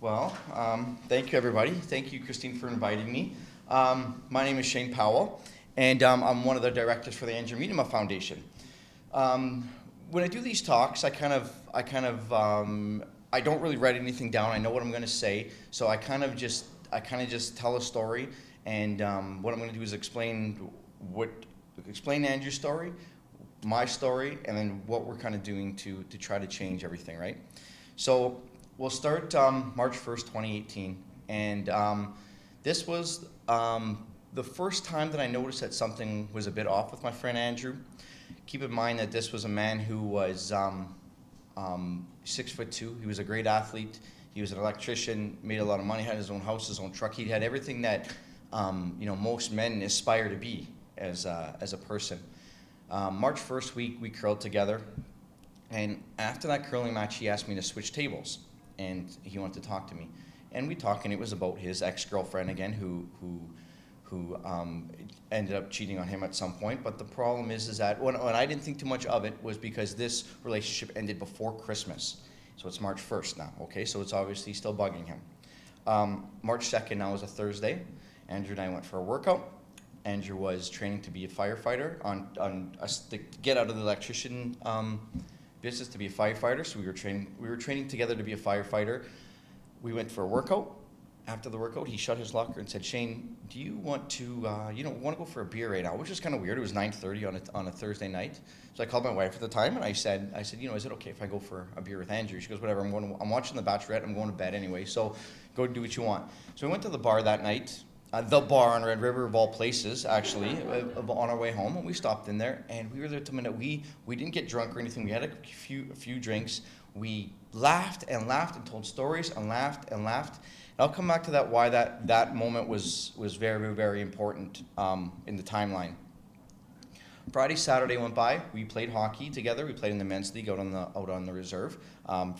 Thank you, everybody. Thank you, Christine, for inviting me. My name is Shane Powell, and I'm one of the directors for the Miedema Foundation. When I do these talks, I don't really write anything down. I know what I'm going to say, so I kind of just tell a story, and what I'm going to do is explain Andrew's story, my story, and then what we're kind of doing to try to change everything, right? So we'll start March 1st, 2018, and this was the first time that I noticed that something was a bit off with my friend Andrew. Keep in mind that this was a man who was 6'2". He was a great athlete. He was an electrician, made a lot of money, had his own house, his own truck. He had everything that most men aspire to be as a person. March 1st, we curled together, and after that curling match, he asked me to switch tables, and he wanted to talk to me. And we talked, and it was about his ex-girlfriend again, who ended up cheating on him at some point. But the problem is that when I didn't think too much of it was because this relationship ended before Christmas. So it's March 1st now, okay? So it's obviously still bugging him. March 2nd now is a Thursday. Andrew and I went for a workout. Andrew was training to be a firefighter to get out of the electrician business to be a firefighter. So we were training together to be a firefighter. We went for a workout. After the workout, he shut his locker and said, "Shane, do you want to want to go for a beer right now?" Which is kind of weird. It was 9:30 on a Thursday night. So I called my wife at the time and I said, is it okay if I go for a beer with Andrew? She goes, "Whatever. I'm watching The Bachelorette. I'm going to bed anyway. So go do what you want." So we went to the bar that night. The bar on Red River, of all places, actually, on our way home, and we stopped in there, and we were there till midnight. We didn't get drunk or anything. We had a few drinks. We laughed and laughed and told stories and laughed and laughed. And I'll come back to that, why that moment was very, very important in the timeline. Friday, Saturday went by. We played hockey together. We played in the men's league out on the reserve.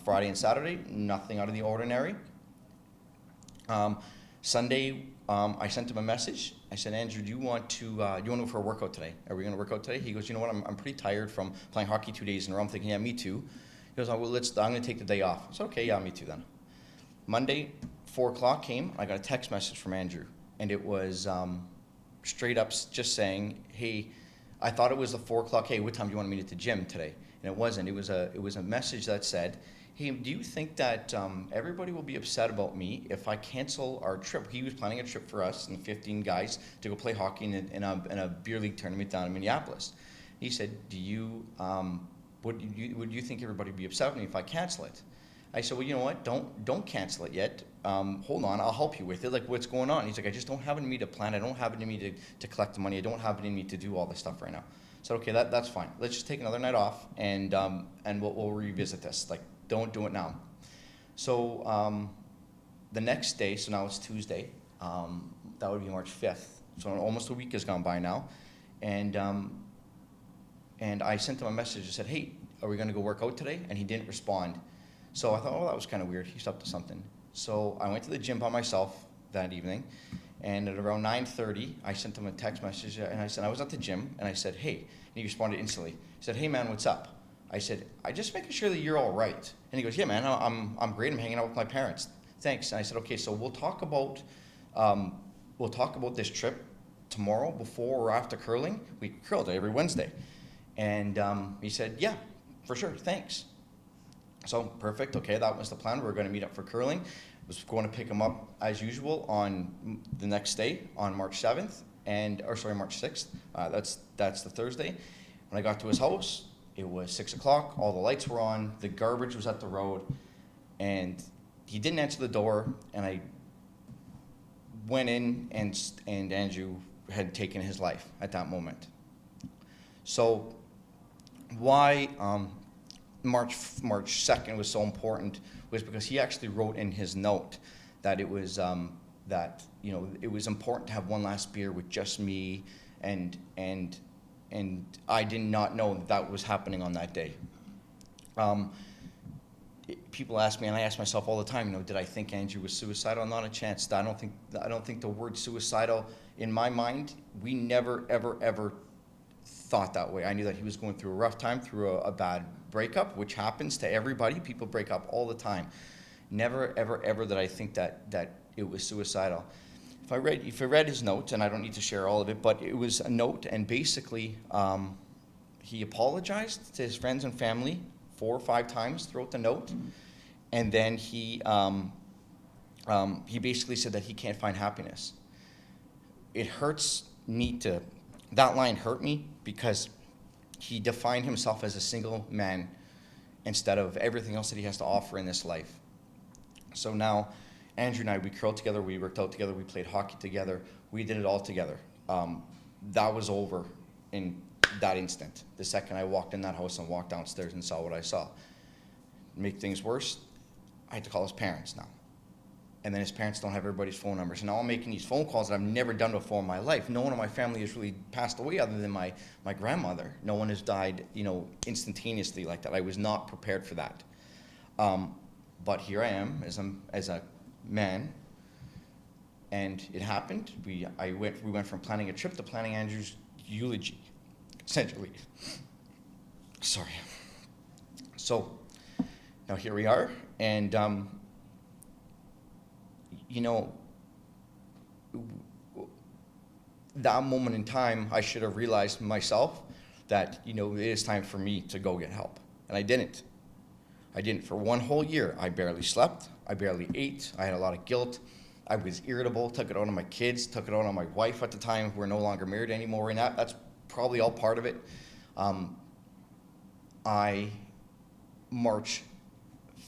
Friday and Saturday, nothing out of the ordinary. Sunday, I sent him a message. I said, "Andrew, do you want to go for a workout today? Are we going to work out today?" He goes, "You know what? I'm pretty tired from playing hockey 2 days in a row." I'm thinking, "Yeah, me too." He goes, "Oh, well, I'm going to take the day off." I said, "Okay, yeah, me too then." Monday, 4 o'clock came. I got a text message from Andrew, and it was straight up just saying, "Hey, I thought it was the 4 o'clock. Hey, what time do you want to meet at the gym today?" And it wasn't. It was a message that said, "Hey, do you think that everybody will be upset about me if I cancel our trip?" He was planning a trip for us and 15 guys to go play hockey in a beer league tournament down in Minneapolis. He said, would you think everybody would be upset with me if I cancel it? I said, "Well, you know what? Don't cancel it yet. Hold on, I'll help you with it. Like, what's going on?" He's like, "I just don't have it in me to plan. I don't have it in me to collect the money. I don't have it in me to do all this stuff right now." I said, "Okay, that's fine. Let's just take another night off and we'll revisit this. Like, don't do it now." So the next day, so now it's Tuesday, that would be March 5th. So almost a week has gone by now. And I sent him a message and said, "Hey, are we going to go work out today?" And he didn't respond. So I thought, oh, that was kind of weird. He's up to something. So I went to the gym by myself that evening. And at around 9:30, I sent him a text message. And I said, I was at the gym. And I said, "Hey." And he responded instantly. He said, "Hey, man, what's up?" I said, "I'm just making sure that you're all right." And he goes, "Yeah, man, I'm great. I'm hanging out with my parents. Thanks." And I said, "Okay, so we'll talk about this trip tomorrow before or after curling." We curled every Wednesday. And he said, "Yeah, for sure. Thanks." So perfect. Okay, that was the plan. We were going to meet up for curling. I was going to pick him up as usual on the next day on March 7th March 6th. That's the Thursday. When I got to his house, it was 6 o'clock. All the lights were on. The garbage was at the road, and he didn't answer the door. And I went in, and Andrew had taken his life at that moment. So why March 2nd was so important was because he actually wrote in his note that it was it was important to have one last beer with just me, and I did not know that was happening on that day. People ask me, and I ask myself all the time, did I think Andrew was suicidal? Not a chance. I don't think the word suicidal in my mind. We never ever thought that way. I knew that he was going through a rough time, through a bad breakup, which happens to everybody. People break up all the time. Never, ever, ever did I think that it was suicidal. If I read his note, and I don't need to share all of it, but it was a note, and basically he apologized to his friends and family 4 or 5 times throughout the note, and then he basically said that he can't find happiness. It hurts me that line hurt me because he defined himself as a single man instead of everything else that he has to offer in this life. So now, Andrew and I, we curled together, we worked out together, we played hockey together, we did it all together. That was over in that instant. The second I walked in that house and walked downstairs and saw what I saw. Make things worse, I had to call his parents now. And then his parents don't have everybody's phone numbers. And now I'm making these phone calls that I've never done before in my life. No one in my family has really passed away other than my grandmother. No one has died, instantaneously like that. I was not prepared for that. But here I am as a man, and it happened. We went from planning a trip to planning Andrew's eulogy, essentially. Sorry. So now here we are, and that moment in time, I should have realized myself that, it is time for me to go get help. And I didn't. For 1 whole year. I barely slept. I barely ate. I had a lot of guilt. I was irritable, took it out on my kids, took it out on my wife at the time. We're no longer married anymore, and that's probably all part of it. March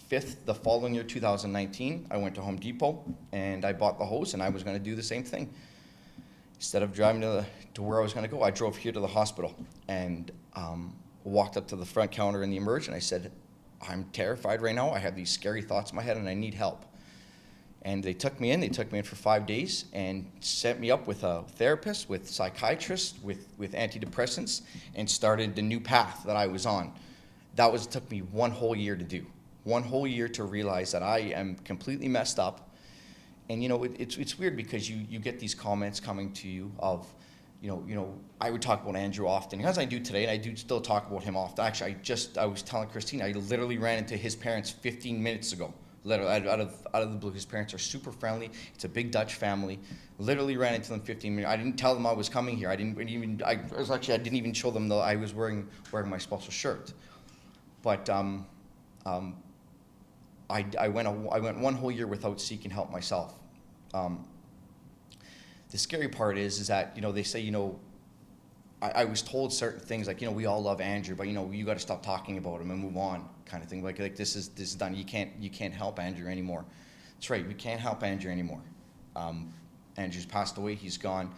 5th, the following year, 2019, I went to Home Depot and I bought the hose, and I was going to do the same thing. Instead of driving to where I was going to go, I drove here to the hospital and walked up to the front counter in the Emerge, and I said, I'm terrified right now. I have these scary thoughts in my head and I need help. And they took me in for 5 days and set me up with a therapist, with psychiatrists, with antidepressants, and started the new path that I was on. It took me 1 whole year to do. 1 whole year to realize that I am completely messed up. And it's weird because you get these comments coming to you of, I would talk about Andrew often, as I do today, and I do still talk about him often. Actually, I was telling Christine, I literally ran into his parents 15 minutes ago. Literally, out of the blue. His parents are super friendly. It's a big Dutch family. Literally ran into them 15 minutes. I didn't tell them I was coming here. I didn't even show them that I was wearing my special shirt. But I went 1 whole year without seeking help myself. The scary part is that, they say, I was told certain things like, we all love Andrew, but, you got to stop talking about him and move on, kind of thing. Like this is done. You can't help Andrew anymore. That's right. We can't help Andrew anymore. Andrew's passed away. He's gone.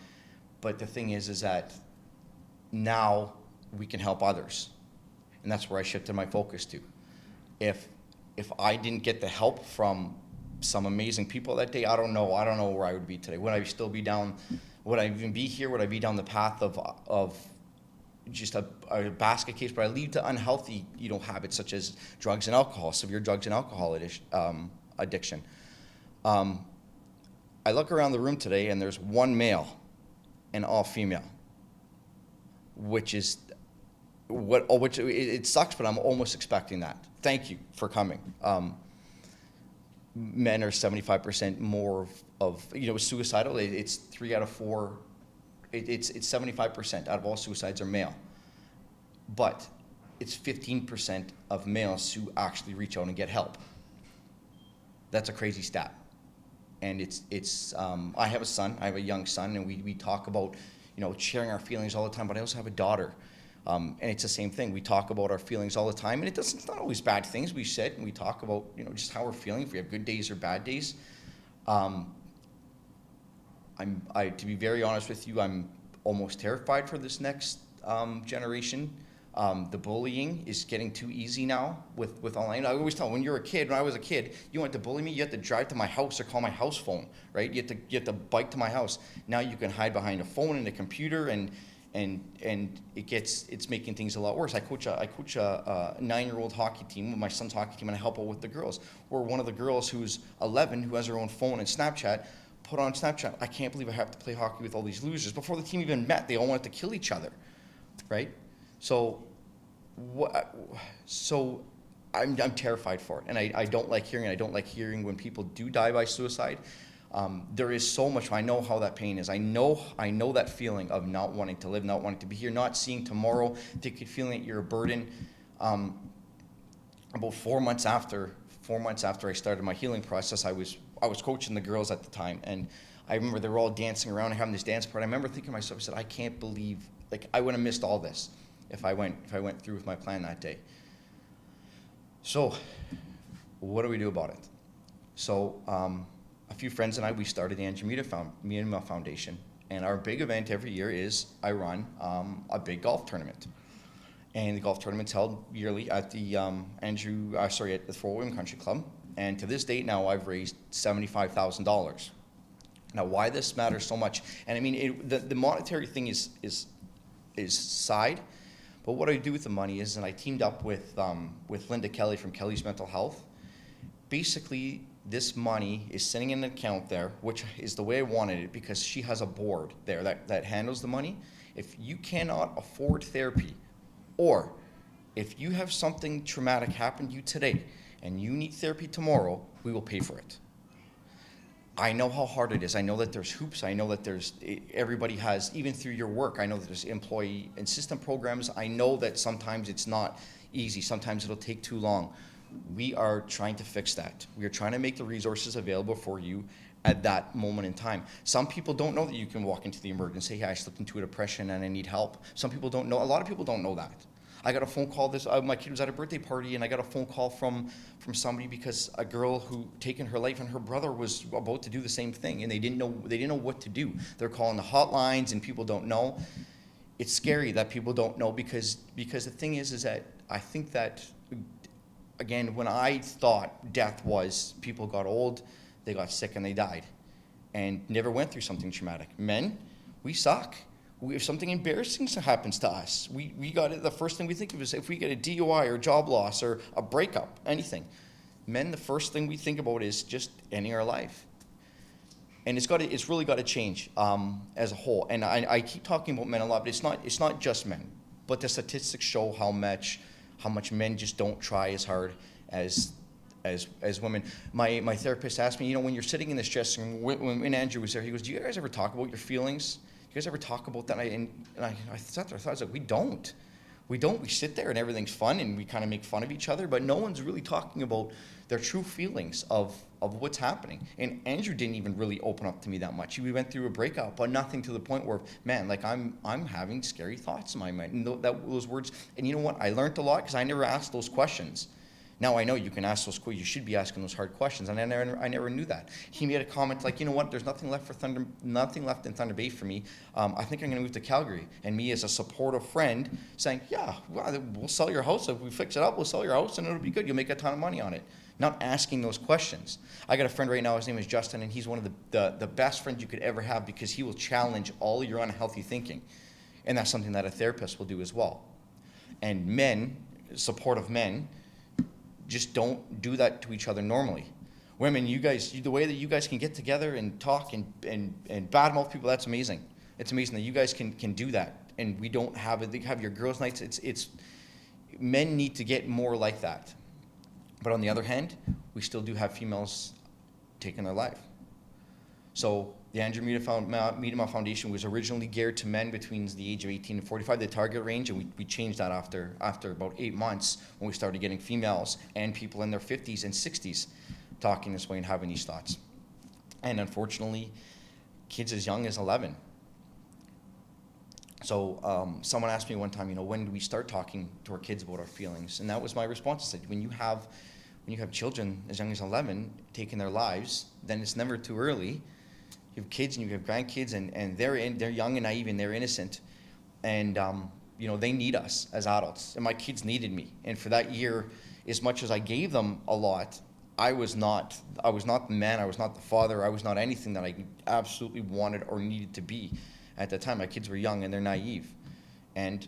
But the thing is that now we can help others. And that's where I shifted my focus to. If I didn't get the help from some amazing people that day, I don't know where I would be today. Would I still be down? Would I even be here? Would I be down the path of just a basket case? But I lead to unhealthy, habits such as drugs and alcohol, severe drugs and alcohol addiction. I look around the room today and there's 1 male and all female, which it sucks, but I'm almost expecting that. Thank you for coming. Men are 75% more of suicidal. It's 3 out of 4. It's 75% out of all suicides are male, but it's 15% of males who actually reach out and get help. That's a crazy stat, and it's. I have a son. I have a young son, and we talk about sharing our feelings all the time. But I also have a daughter. And it's the same thing. We talk about our feelings all the time, and it's not always bad things. We sit and we talk about, just how we're feeling, if we have good days or bad days. To be very honest with you, I'm almost terrified for this next generation. The bullying is getting too easy now with online. I always tell, when I was a kid, you wanted to bully me, you had to drive to my house or call my house phone, right? You had to bike to my house. Now you can hide behind a phone and a computer, and it's making things a lot worse. I coach a 9-year-old hockey team, my son's hockey team, and I help out with the girls. Where one of the girls who's 11, who has her own phone and Snapchat, put on Snapchat, I can't believe I have to play hockey with all these losers. Before the team even met, they all wanted to kill each other, right? So I'm terrified for it, and I don't like hearing it. I don't like hearing when people do die by suicide. There is so much. I know how that pain is. I know that feeling of not wanting to live, not wanting to be here, not seeing tomorrow, feeling that you're a burden. About 4 months after I started my healing process, I was coaching the girls at the time, and I remember they were all dancing around and having this dance party. I remember thinking to myself, I said, I can't believe, like, I would have missed all this if I went through with my plan that day. So, what do we do about it? So, a few friends and I, we started the Andrew Miedema Foundation, and our big event every year is I run a big golf tournament. And the golf tournament's held yearly at the at the Fort William Country Club. And to this date now, I've raised $75,000. Now, why this matters so much? And I mean, the monetary thing is side, but what I do with the money is, and I teamed up with Linda Kelly from Kelly's Mental Health. Basically, this money is sitting in an account there, which is the way I wanted it, because she has a board there that handles the money. If you cannot afford therapy, or if you have something traumatic happen to you today and you need therapy tomorrow, we will pay for it. I know how hard it is. I know that there's hoops. I know that everybody has, even through your work, I know that there's employee assistance programs. I know that sometimes it's not easy. Sometimes it'll take too long. We are trying to fix that. We are trying to make the resources available for you at that moment in time. Some people don't know that you can walk into the emergency and say, hey, I slipped into a depression and I need help. Some people don't know. A lot of people don't know that. I got a phone call my kid was at a birthday party, and I got a phone call from somebody because a girl who taken her life, and her brother was about to do the same thing, and they didn't know what to do. They're calling the hotlines, and people don't know. It's scary that people don't know, because the thing is that I think that, again, when I thought death was people got old, they got sick, and they died, and never went through something traumatic. Men, we suck. If something embarrassing happens to us, we got it. The first thing we think of is if we get a DUI or job loss or a breakup, anything. Men, the first thing we think about is just ending our life, and it's really got to change as a whole. And I keep talking about men a lot, but it's not just men. But the statistics show how much men just don't try as hard as women. My therapist asked me, when you're sitting in this dressing room, when Andrew was there, he goes, do you guys ever talk about your feelings? You guys ever talk about that? And I sat there, I was like, we don't. We sit there and everything's fun and we kind of make fun of each other, but no one's really talking about their true feelings of what's happening. And Andrew didn't even really open up to me that much. We went through a breakup, but nothing to the point where, man, like I'm having scary thoughts in my mind. And those words, and you know what? I learned a lot because I never asked those questions. Now I know you can ask those questions. You should be asking those hard questions, and I never knew that. He made a comment like, you know what? There's nothing left in Thunder Bay for me. I think I'm going to move to Calgary. And me as a supportive friend saying, yeah, we'll sell your house if we fix it up. We'll sell your house, and it'll be good. You'll make a ton of money on it. Not asking those questions. I got a friend right now. His name is Justin, and he's one of the best friends you could ever have because he will challenge all your unhealthy thinking, and that's something that a therapist will do as well. And men, supportive men, just don't do that to each other normally. Women, the way that you guys can get together and talk and badmouth people, that's amazing. It's amazing that you guys can do that, and we don't have it. They have your girls' nights. It's men need to get more like that. But on the other hand, we still do have females taking their life. So the Andrew Miedema Foundation was originally geared to men between the age of 18 and 45, the target range, and we changed that after about 8 months when we started getting females and people in their 50s and 60s talking this way and having these thoughts. And unfortunately, kids as young as 11. So someone asked me one time, when do we start talking to our kids about our feelings? And that was my response. I said, when you have children as young as 11 taking their lives, then it's never too early. You have kids and you have grandkids, and they're young and naive and they're innocent, and they need us as adults. And my kids needed me, and for that year, as much as I gave them a lot, I was not the man, I was not the father, I was not anything that I absolutely wanted or needed to be at that time. My kids were young and they're naive, and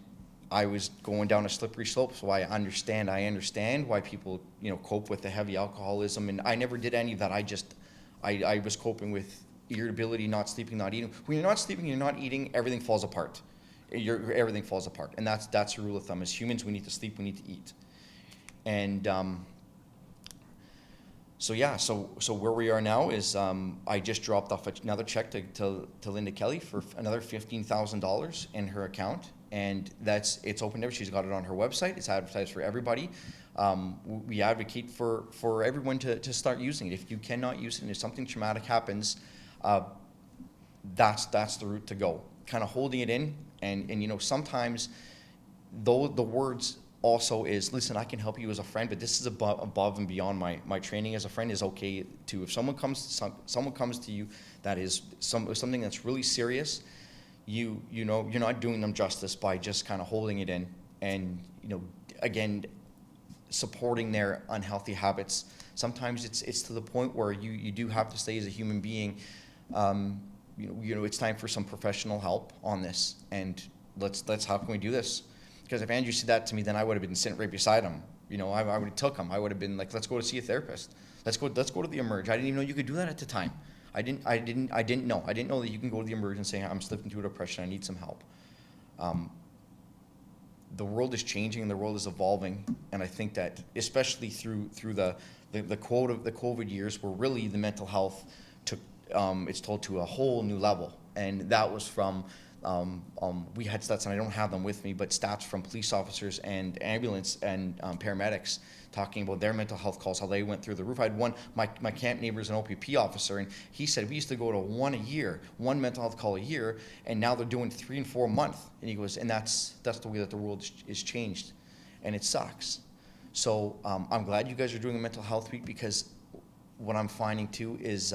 I was going down a slippery slope. So I understand why people cope with the heavy alcoholism, and I never did any of that. I was coping with irritability, not sleeping, not eating. When you're not sleeping, you're not eating, everything falls apart. Everything falls apart, and that's a rule of thumb. As humans, we need to sleep, we need to eat. And so yeah, so where we are now is I just dropped off another check to Linda Kelly for another $15,000 in her account, and it's open there. She's got it on her website. It's advertised for everybody. We advocate for everyone to start using it. If you cannot use it and if something traumatic happens, that's the route to go. Kind of holding it in, and sometimes though the words also is, listen, I can help you as a friend, but this is above and beyond my training as a friend is okay too. If someone comes to you that is something that's really serious, you're not doing them justice by just kind of holding it in, and again, supporting their unhealthy habits. Sometimes it's to the point where you do have to stay as a human being. It's time for some professional help on this, and let's how can we do this? Because if Andrew said that to me, then I would have been sitting right beside him. I would have took him. I would have been like, let's go to see a therapist. Let's go to the emerge. I didn't even know you could do that at the time. I didn't know. I didn't know that you can go to the emerge and say, I'm slipping through depression. I need some help. The world is changing and the world is evolving, and I think that especially through the COVID years, where really the mental health took it's told to a whole new level, and that was from. We had stats, and I don't have them with me, but stats from police officers and ambulance and paramedics talking about their mental health calls, how they went through the roof. I had my camp neighbor is an OPP officer, and he said we used to go to one mental health call a year, and now they're doing 3 and 4 a month. And he goes, and that's the way that the world is changed, and it sucks. So I'm glad you guys are doing a mental health week, because what I'm finding too is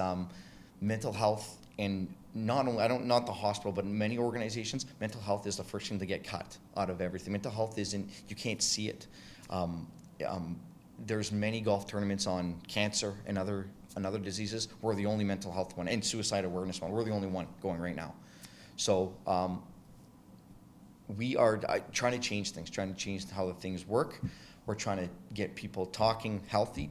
mental health, and not the hospital, but in many organizations, mental health is the first thing to get cut out of everything. Mental health you can't see it. There's many golf tournaments on cancer and other diseases. We're the only mental health one, and suicide awareness one. We're the only one going right now. So we are trying to change things, trying to change how the things work. We're trying to get people talking healthy.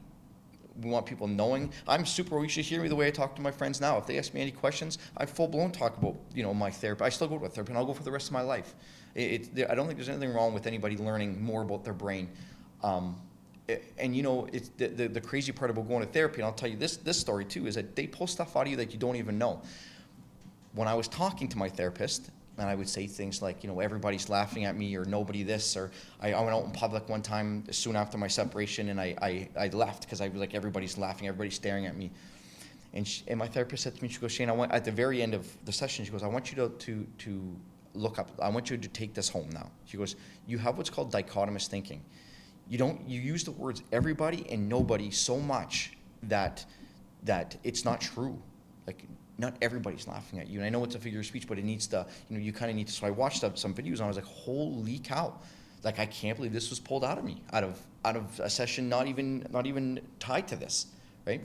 We want people knowing. You should hear me the way I talk to my friends now. If they ask me any questions, I full-blown talk about, my therapy. I still go to a therapist, and I'll go for the rest of my life. I don't think there's anything wrong with anybody learning more about their brain. It's the crazy part about going to therapy, and I'll tell you this story too, is that they pull stuff out of you that you don't even know. When I was talking to my therapist, and I would say things like, everybody's laughing at me, or nobody this, or I went out in public one time soon after my separation, and I left because I was like, everybody's laughing, everybody's staring at me. And my therapist said to me, she goes, Shane, at the very end of the session, she goes, I want you to look up, I want you to take this home now. She goes, you have what's called dichotomous thinking. You use the words everybody and nobody so much that it's not true. Like, not everybody's laughing at you. And I know it's a figure of speech, but it needs to, you kind of need to. So I watched some videos, and I was like, holy cow. Like, I can't believe this was pulled out of me, out of a session not even tied to this, right?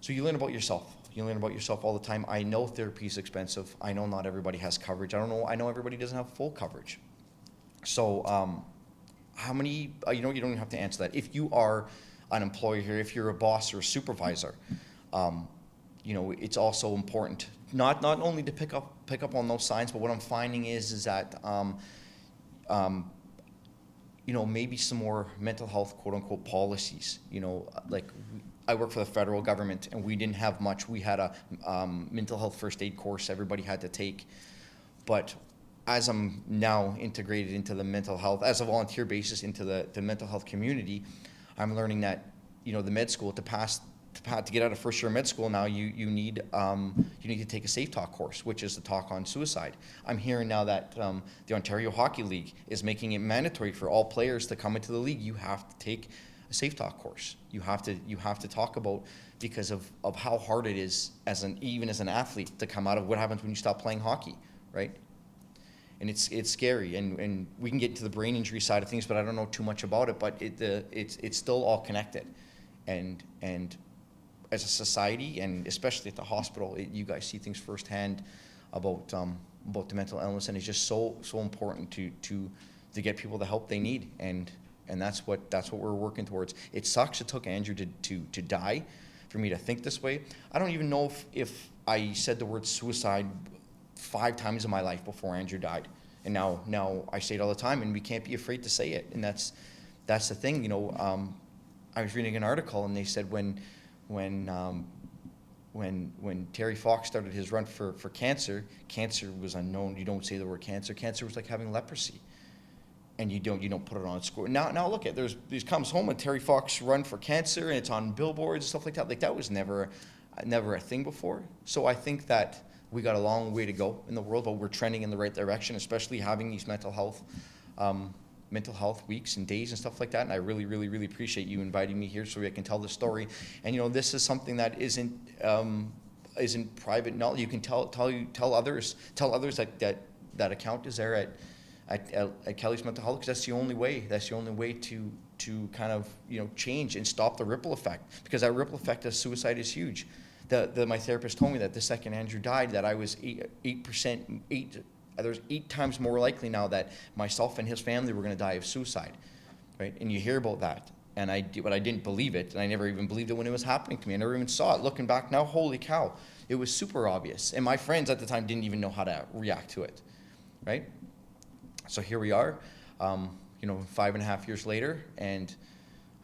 So you learn about yourself. You learn about yourself all the time. I know therapy is expensive. I know not everybody has coverage. I know everybody doesn't have full coverage. So how many, you don't even have to answer that. If you are an employee here, if you're a boss or a supervisor, it's also important not only to pick up on those signs, but what I'm finding is that maybe some more mental health quote unquote policies. Like, I work for the federal government, and we didn't have much. We had a mental health first aid course everybody had to take, but as I'm now integrated into the mental health as a volunteer basis into the mental health community, I'm learning that the med school to get out of first year med school now, you need to take a safe talk course, which is the talk on suicide. I'm hearing now that the Ontario Hockey League is making it mandatory for all players to come into the league. You have to take a safe talk course. You have to talk about, because of how hard it is even as an athlete to come out of what happens when you stop playing hockey, right? And it's scary, and we can get into the brain injury side of things, but I don't know too much about it. But it's still all connected, and as a society, and especially at the hospital, you guys see things firsthand about the mental illness, and it's just so important to get people the help they need, and that's what we're working towards. It sucks it took Andrew to die for me to think this way. I don't even know if I said the word suicide 5 times in my life before Andrew died, and now I say it all the time, and we can't be afraid to say it, and that's that's the thing, I was reading an article and they said when Terry Fox started his run for cancer, cancer was unknown. You don't say the word cancer. Cancer was like having leprosy, and you don't put it on a score. Now look at these comes home and Terry Fox run for cancer and it's on billboards and stuff like that. Like that was never a thing before. So I think that we got a long way to go in the world, but we're trending in the right direction, especially having these mental health weeks and days and stuff like that. And I really, really, really appreciate you inviting me here so I can tell the story. And this is something that isn't private knowledge. You can tell others that account is there at Kelly's Mental Health, because that's the only way to kind of change and stop the ripple effect, because that ripple effect of suicide is huge. My therapist told me that the second Andrew died, that I was 8%. There's 8 times more likely now that myself and his family were going to die of suicide, right? And you hear about that, but I didn't believe it, and I never even believed it when it was happening to me. I never even saw it. Looking back now, holy cow, it was super obvious, and my friends at the time didn't even know how to react to it, right? So here we are, 5.5 years later, and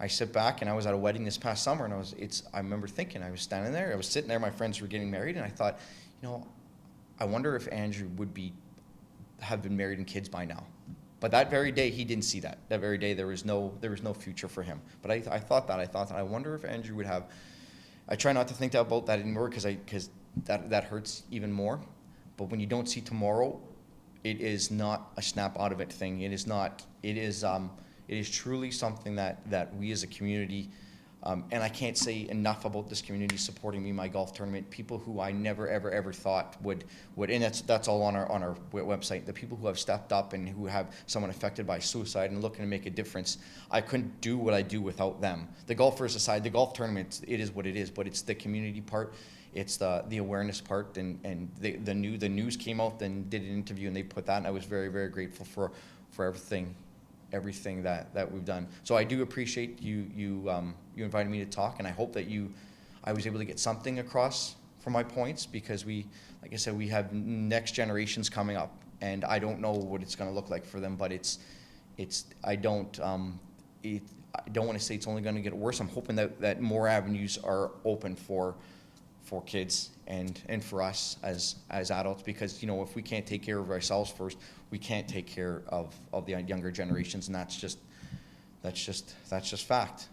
I sit back, and I was at a wedding this past summer, and I remember thinking, I was standing there, I was sitting there, my friends were getting married, and I thought, I wonder if Andrew would have been married and kids by now. But that very day, he didn't see that. That very day, there was no future for him. But I thought that I wonder if Andrew would have. I try not to think about that anymore because that hurts even more. But when you don't see tomorrow, it is not a snap out of it thing. It is not. It is truly something that we as a community, and I can't say enough about this community supporting me in my golf tournament. People who I never ever thought would, and that's all on our website. The people who have stepped up and who have someone affected by suicide and looking to make a difference. I couldn't do what I do without them. The golfers aside, the golf tournament, it is what it is. But it's the community part, it's the awareness part, and the news came out and did an interview and they put that, and I was very very grateful for everything that we've done. So I do appreciate you inviting me to talk, and I hope that I was able to get something across from my points, because like I said, we have next generations coming up, and I don't know what it's going to look like for them, but I don't want to say it's only going to get worse. I'm hoping that more avenues are open for kids and for us as adults, because if we can't take care of ourselves first, we can't take care of the younger generations, and that's just fact.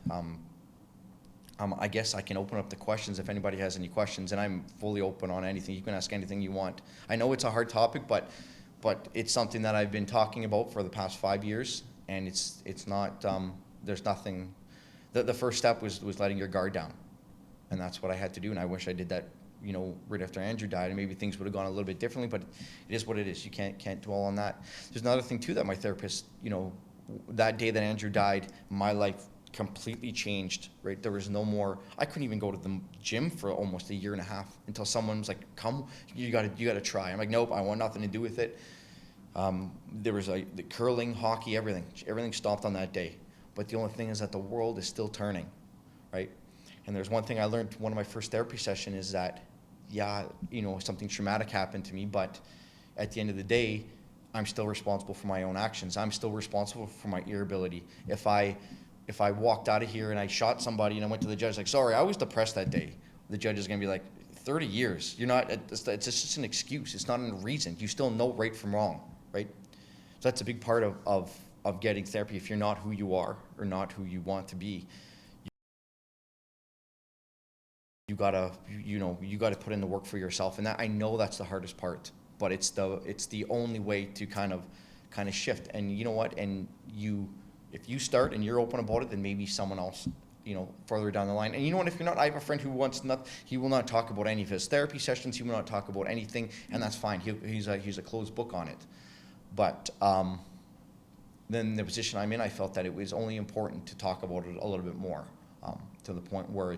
I guess I can open up the questions if anybody has any questions, and I'm fully open on anything. You can ask anything you want. I know it's a hard topic, but it's something that I've been talking about for the past 5 years, and it's not. There's nothing. The first step was letting your guard down. And that's what I had to do, and I wish I did that, right after Andrew died, and maybe things would have gone a little bit differently, but it is what it is. You can't dwell on that. There's another thing, too, that my therapist, that day that Andrew died, my life completely changed, right? There was no more, I couldn't even go to the gym for almost 1.5 years until someone was like, come, you gotta try. I'm like, nope, I want nothing to do with it. There was the curling, hockey, everything stopped on that day. But the only thing is that the world is still turning, right? And there's one thing I learned one of my first therapy session is that, something traumatic happened to me, but at the end of the day, I'm still responsible for my own actions. I'm still responsible for my irritability. If I walked out of here and I shot somebody and I went to the judge like, sorry, I was depressed that day, the judge is going to be like, 30 years, you're not, it's just an excuse. It's not a reason. You still know right from wrong, right? So that's a big part of getting therapy. If you're not who you are or not who you want to be, you gotta put in the work for yourself, and that, I know that's the hardest part, but it's the only way to kind of shift. And you know what? And if you start and you're open about it, then maybe someone else, further down the line. And you know what? If you're not, I have a friend who he will not talk about any of his therapy sessions. He will not talk about anything, and that's fine. He's a closed book on it. But then the position I'm in, I felt that it was only important to talk about it a little bit more, to the point where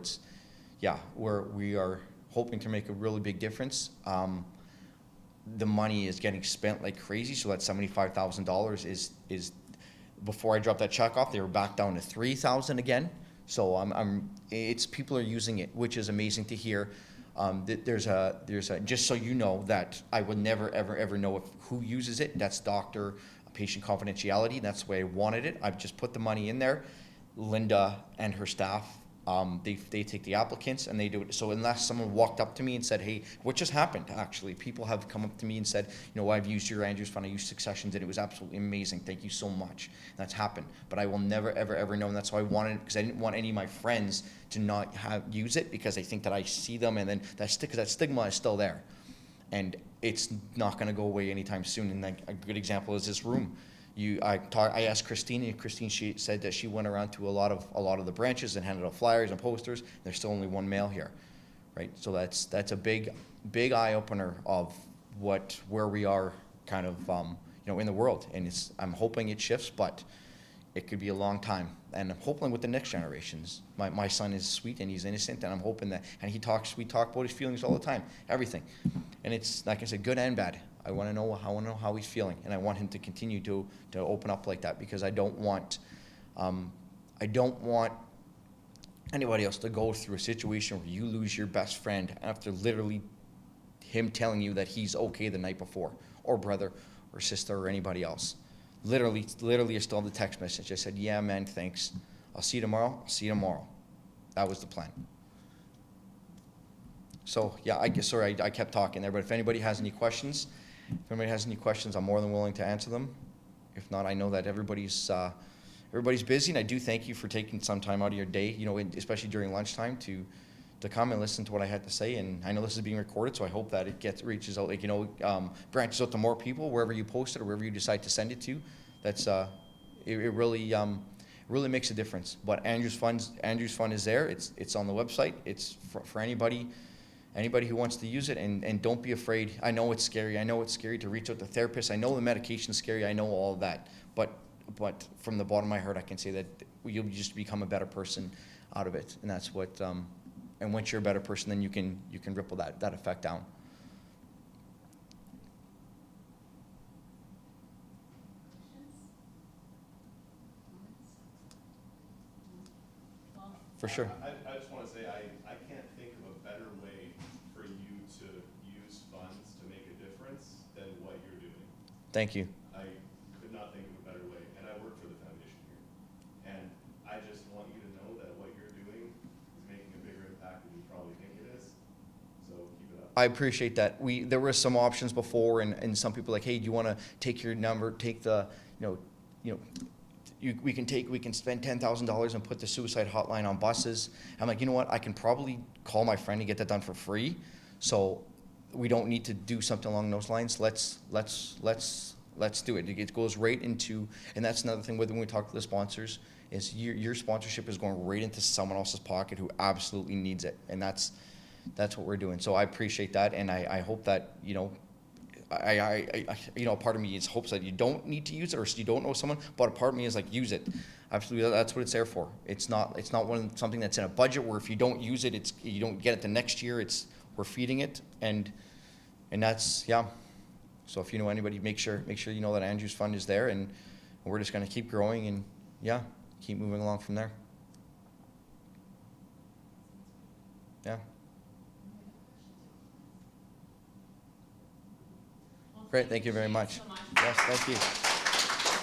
where we are hoping to make a really big difference. The money is getting spent like crazy, so that $75,000 is before I dropped that check off, they were back down to $3,000 again. So it's people are using it, which is amazing to hear. There's a just so you know that I would never ever know who uses it. That's Dr. patient confidentiality. That's the way I wanted it. I've just put the money in there. Linda and her staff, they take the applicants and they do it. So unless someone walked up to me and said, hey, what just happened? Actually, people have come up to me and said, I've used your Andrews Fund, I used Successions, and it was absolutely amazing. Thank you so much. And that's happened. But I will never, ever, ever know. And that's why I wanted it, because I didn't want any of my friends to not use it, because I think that I see them, and then that stigma is still there. And it's not going to go away anytime soon. And a good example is this room. I asked Christine, and Christine, she said that she went around to a lot of the branches and handed out flyers and posters. There's still only one male here, right? So that's a big eye opener of where we are kind of in the world. And I'm hoping it shifts, but it could be a long time. And I'm hoping with the next generations. My son is sweet and he's innocent, and I'm hoping that, and we talk about his feelings all the time, everything. And it's, like I said, good and bad. I want to know how he's feeling, and I want him to continue to open up like that, because I don't want anybody else to go through a situation where you lose your best friend after literally him telling you that he's okay the night before, or brother or sister or anybody else. Literally I still have the text message. I said, yeah, man, thanks. I'll see you tomorrow. That was the plan. So yeah, I guess, sorry, I kept talking there, but if anybody has any questions, I'm more than willing to answer them. If not, I know that everybody's busy, and I do thank you for taking some time out of your day, especially during lunchtime, to come and listen to what I had to say. And I know this is being recorded, so I hope that it reaches out, branches out to more people wherever you post it or wherever you decide to send it to. That's it really makes a difference. But Andrews Fund is there. It's on the website. It's for anybody who wants to use it, and don't be afraid. I know it's scary. I know it's scary to reach out to therapists. I know the medication's scary. I know all of that. But from the bottom of my heart, I can say that you'll just become a better person out of it. And that's what, and once you're a better person, then you can ripple that effect down. For sure. I just want to say I can't think of a better way for you to use funds to make a difference than what you're doing. Thank you. I could not think of a better way, and I work for the foundation here. And I just want you to know that what you're doing is making a bigger impact than you probably think it is. So keep it up. I appreciate that. There were some options before, and some people like, hey, do you want to take your number, take the, we can spend $10,000 and put the suicide hotline on buses. I'm like, you know what? I can probably call my friend and get that done for free. So we don't need to do something along those lines. Let's do it. It goes right into, and that's another thing when we talk to the sponsors, is your sponsorship is going right into someone else's pocket who absolutely needs it, and that's what we're doing. So I appreciate that, and I hope that a part of me is hopes that you don't need to use it, or you don't know someone, but a part of me is like, use it. Absolutely, that's what it's there for. It's not something that's in a budget where if you don't use it, you don't get it the next year. We're feeding it, and that's, yeah. So if you know anybody, make sure you know that Andrews Fund is there, and we're just going to keep growing and keep moving along from there. Yeah. Great, thank you very much. So much. Yes, thank you.